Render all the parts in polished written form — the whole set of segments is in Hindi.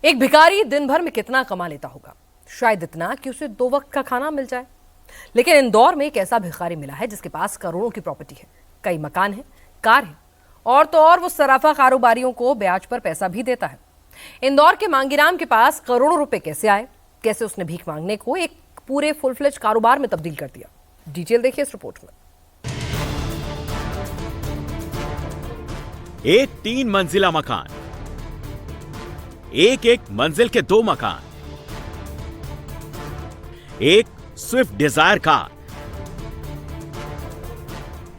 एक भिखारी दिन भर में कितना कमा लेता होगा? शायद इतना कि उसे 2 वक्त का खाना मिल जाए। लेकिन इंदौर में एक ऐसा भिखारी मिला है जिसके पास करोड़ों की प्रॉपर्टी है, कई मकान है, कार है, और तो और वो सराफा कारोबारियों को ब्याज पर पैसा भी देता है। इंदौर के मांगीराम के पास करोड़ों रुपए कैसे आए, कैसे उसने भीख मांगने को एक पूरे फुल फ्लेज कारोबार में तब्दील कर दिया, डिटेल देखिए इस रिपोर्ट में। एक 3 मंजिला मकान, एक मंजिल के 2 मकान, एक स्विफ्ट डिजायर कार,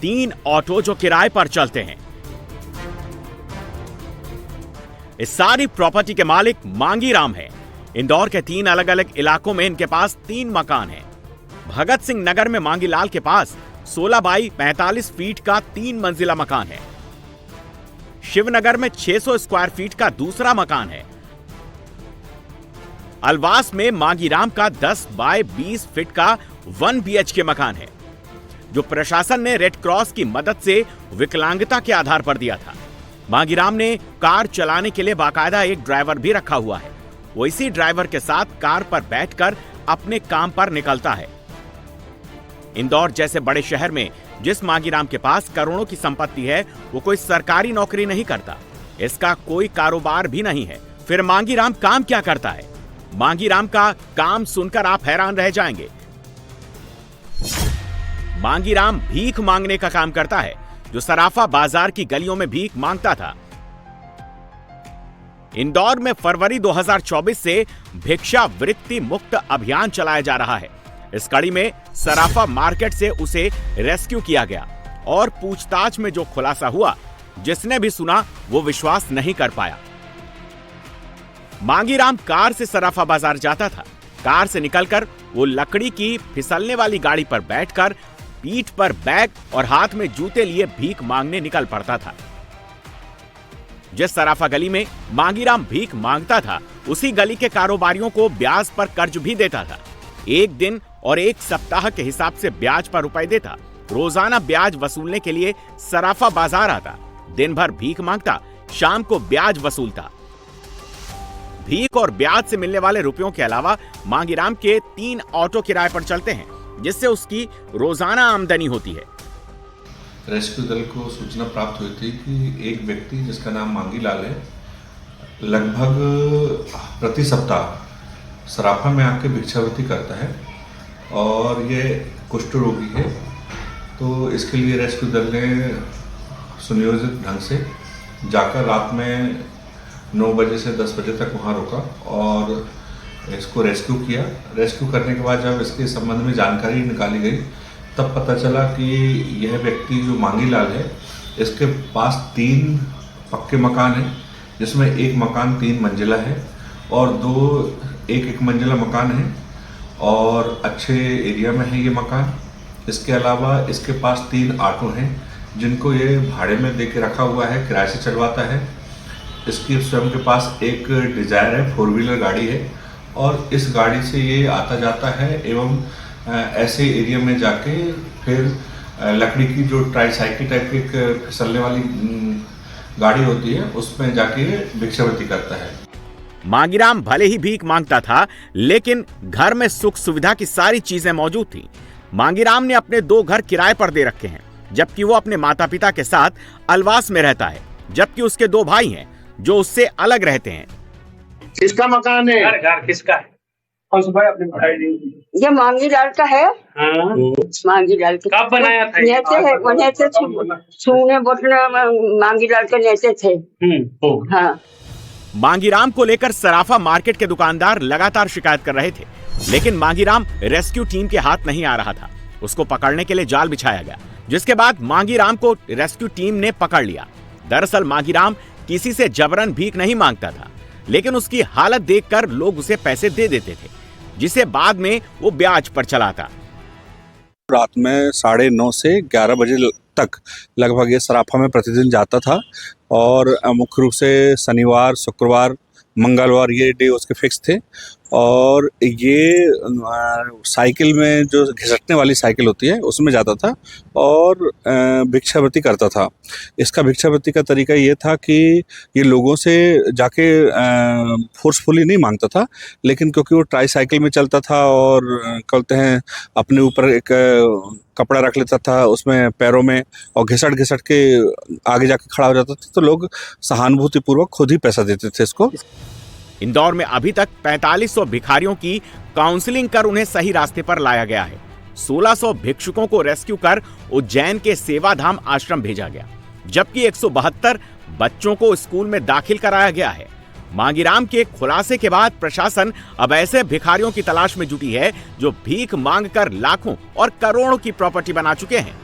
3 ऑटो जो किराए पर चलते हैं। इस सारी प्रॉपर्टी के मालिक मांगीराम है। इंदौर के 3 अलग अलग इलाकों में इनके पास 3 मकान हैं। भगत सिंह नगर में मांगीलाल के पास 16 बाई 45 फीट का 3 मंजिला मकान है। शिवनगर में 600 स्क्वायर फीट का दूसरा मकान है। अलवास में मांगीराम का 10 बाय 20 फीट का 1 BHK मकान है, जो प्रशासन ने रेड क्रॉस की मदद से विकलांगता के आधार पर दिया था। मांगीराम ने कार चलाने के लिए बाकायदा एक ड्राइवर भी रखा हुआ है। वो इसी ड्राइवर के साथ कार पर बैठकर अपने काम पर निकलता है। इंदौर जैसे बड़े शहर में जिस मांगीराम के पास करोड़ों की संपत्ति है, वो कोई सरकारी नौकरी नहीं करता, इसका कोई कारोबार भी नहीं है। फिर मांगीराम काम क्या करता है? मांगीराम का काम सुनकर आप हैरान रह जाएंगे। मांगीराम भीख मांगने का काम करता है, जो सराफा बाजार की गलियों में भीख मांगता था। इंदौर में फरवरी 2024 से भिक्षा वृत्ति मुक्त अभियान चलाया जा रहा है। इस कड़ी में सराफा मार्केट से उसे रेस्क्यू किया गया और पूछताछ में जो खुलासा हुआ, जिसने भी सुना वो विश्वास नहीं कर पाया। मांगीराम कार से सराफा बाजार जाता था। कार से निकलकर वो लकड़ी की फिसलने वाली गाड़ी पर बैठकर पीठ पर बैग और हाथ में जूते लिए भीख मांगने निकल पड़ता था। जिस सराफा गली में मांगीराम भीख मांगता था, उसी गली के कारोबारियों को ब्याज पर कर्ज भी देता था। एक दिन और एक सप्ताह के हिसाब से ब्याज पर रुपए देता। रोजाना ब्याज वसूलने के लिए सराफा बाजार आता। दिन भर भीख मांगता, शाम को ब्याज वसूलता। भीख और ब्याज से मिलने वाले रुपयों के अलावा मांगीराम के 3 ऑटो किराए पर चलते हैं, जिससे उसकी रोजाना आमदनी होती है। रेस्क्यू दल को सूचना प्राप्त हुई थी कि एक व्यक्ति जिसका नाम मांगीलाल है, लगभग प्रति सप्ताह सराफा में आके भिक्षावृत्ति करता है और ये कुष्ठ रोगी है। तो इसके लिए रेस्क्यू दल ने सुनियोजित ढंग से जाकर रात में 9 बजे से 10 बजे तक वहाँ रुका और इसको रेस्क्यू किया। रेस्क्यू करने के बाद जब इसके संबंध में जानकारी निकाली गई, तब पता चला कि यह व्यक्ति जो मांगीलाल है, इसके पास 3 पक्के मकान हैं, जिसमें एक मकान 3 मंजिला है और 2 एक मंजिला मकान है और अच्छे एरिया में है ये मकान। इसके अलावा इसके पास 3 ऑटो हैं, जिनको ये भाड़े में दे के रखा हुआ है, किराए से चलवाता है। इसकी स्वयं के पास एक डिजायर है, 4 व्हीलर गाड़ी है और इस गाड़ी से ये आता जाता है एवं ऐसे एरिया में जाके फिर लकड़ी की जो ट्राईसाइकिल टाइप की फिसलने वाली गाड़ी होती है, उसमें जाके भिक्षावृत्ति करता है। मांगीराम भले ही भीख मांगता था, लेकिन घर में सुख सुविधा की सारी चीजें मौजूद थी। मांगीराम ने अपने 2 घर किराए पर दे रखे हैं, जबकि वो अपने माता पिता के साथ अलवास में रहता है, जबकि उसके 2 भाई हैं जो उससे अलग रहते हैं। किसका मकान है? घर किसका है? ये मांगीलाल का है। हाँ। मांगीलाल का कब बनाया था? नेते है, नेते छूने बोटने मांगीलाल के नेते थे। हाँ। मांगीराम को लेकर सराफा मार्केट के दुकानदार लगातार शिकायत कर रहे थे, लेकिन मांगीराम रेस्क्यू टीम के हाथ नहीं आ रहा था। उसको पकड़ने के लिए जाल बिछाया गया, जिसके बाद मांगीराम को रेस्क्यू टीम ने पकड़ लिया। दरअसल मांगीराम किसी से जबरन भीख नहीं मांगता था, लेकिन उसकी हालत देखकर लोग उसे पैसे दे देते थे, जिसे बाद में वो ब्याज पर चलाता। रात में 9:30 से 11 बजे तक लगभग ये सराफा में प्रतिदिन जाता था और मुख्य रूप से शनिवार, शुक्रवार, मंगलवार ये डे उसके फिक्स थे और ये साइकिल में जो घिसटने वाली साइकिल होती है उसमें जाता था और भिक्षावृत्ति करता था। इसका भिक्षावृत्ति का तरीका ये था कि ये लोगों से जाके फोर्सफुली नहीं मांगता था, लेकिन क्योंकि वो ट्राई साइकिल में चलता था और कहते हैं अपने ऊपर एक कपड़ा रख लेता था उसमें पैरों में और घिसट घिसट के आगे जाके खड़ा हो जाता था, तो लोग सहानुभूतिपूर्वक खुद ही पैसा देते थे इसको। इंदौर में अभी तक 4500 भिखारियों की काउंसलिंग कर उन्हें सही रास्ते पर लाया गया है। 1600 भिक्षुकों को रेस्क्यू कर उज्जैन के सेवाधाम आश्रम भेजा गया, जबकि 172 बच्चों को स्कूल में दाखिल कराया गया है। मांगीराम के खुलासे के बाद प्रशासन अब ऐसे भिखारियों की तलाश में जुटी है जो भीख मांगकर लाखों और करोड़ों की प्रॉपर्टी बना चुके हैं।